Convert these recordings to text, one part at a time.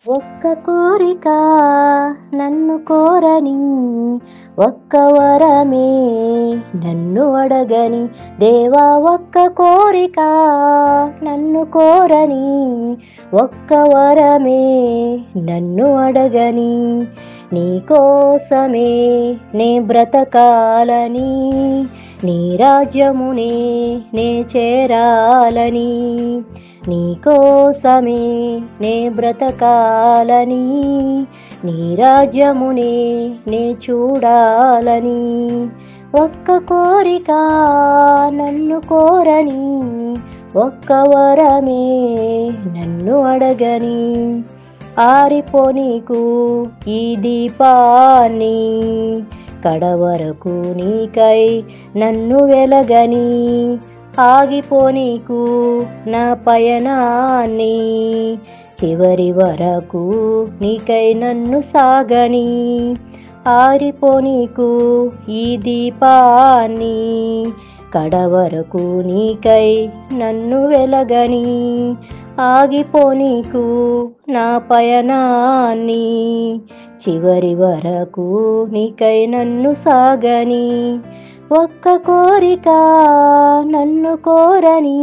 ఒక్క కోరిక నన్ను కోరని, ఒక్క వరమే నన్ను అడగని. దేవా ఒక్క కోరిక నన్ను కోరని, ఒక్క వరమే నన్ను అడగని. నీకోసమే నే బ్రతకాలని, నీ రాజ్యమునే నే చేరాలని. నీకోసమే నే బ్రతకాలని, నీ రాజ్యమునే నే చూడాలని. ఒక్క కోరిక నన్ను కోరని, ఒక్క వరమే నన్ను అడగని. ఆరిపోనీకు ఈ దీపాన్ని, కడవరకు నీకై నన్ను వెలగని. ఆగిపోనీకు నా పయనాన్ని, చివరి వరకు నీకై నన్ను సాగని. ఆరిపోనీకు ఈ దీపాన్ని, కడవరకు నీకై నన్ను వెలగని. ఆగిపోనీకు నా పయనాన్ని, చివరి వరకు నీకై నన్ను సాగని. ఒక్క కోరిక నన్ను కోరని,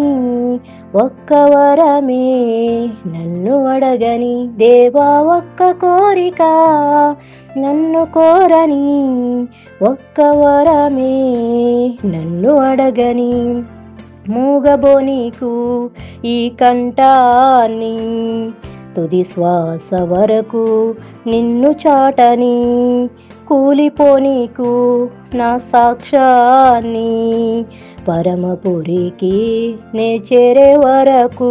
ఒక్క వరమే నన్ను అడగని. దేవా ఒక్క కోరిక నన్ను కోరని, ఒక్క వరమే నన్ను అడగని. మూగబోనీకు ఈ కంఠాన్ని, తుది శ్వాస వరకు నిన్ను చాటని. కూలిపోనీకు నా సాక్ష్యాన్ని, పరమపురికి నే చేరే వరకు.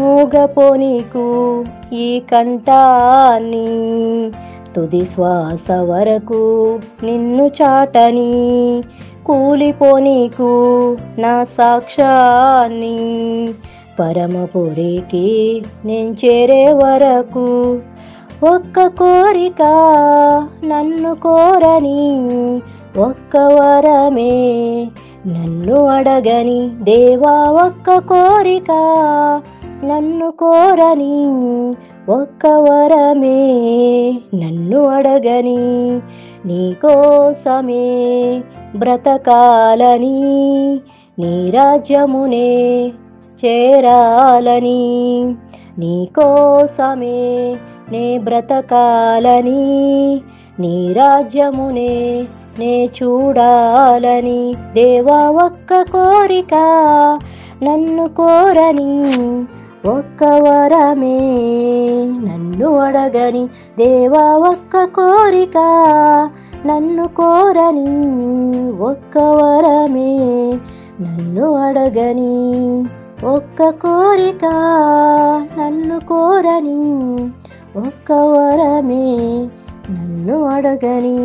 మూగపోనీకు ఈ కంఠాన్ని, తుది శ్వాస వరకు నిన్ను చాటని. కూలిపోనీకు నా సాక్ష్యాన్ని, పరమపురికి నేను చేరే వరకు. ఒక్క కోరిక నన్ను కోరని, ఒక్క వరమే నన్ను అడగని. దేవా ఒక్క కోరిక నన్ను కోరని, ఒక్క వరమే నన్ను అడగని. నీకోసమే బ్రతకాలని, నీ రాజ్యమునే చేరాలని. నీకోసమే నే బ్రతకాలని, నీ రాజ్యమునే నే చూడాలని. దేవా ఒక్క కోరిక నన్ను కోరని, ఒక్క వరమే నన్ను అడగని. దేవా ఒక్క కోరిక నన్ను కోరని, ఒక్క వరమే నన్ను అడగని. ఒక్క కోరిక నన్ను కోరని, ఒక్క వరమే నన్ను అడగని.